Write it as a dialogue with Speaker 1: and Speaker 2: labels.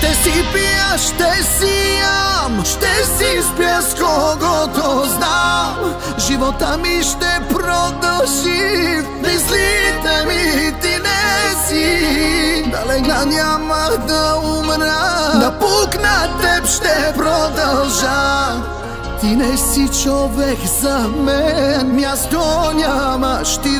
Speaker 1: Ще си пия, ще си ям, ще си спя с когото знам. Живота ми ще продължи, мислите ми ти не си. Да легна, няма да умра, да пукна теб ще продължа. Ти не си човек за мен, място нямаш ти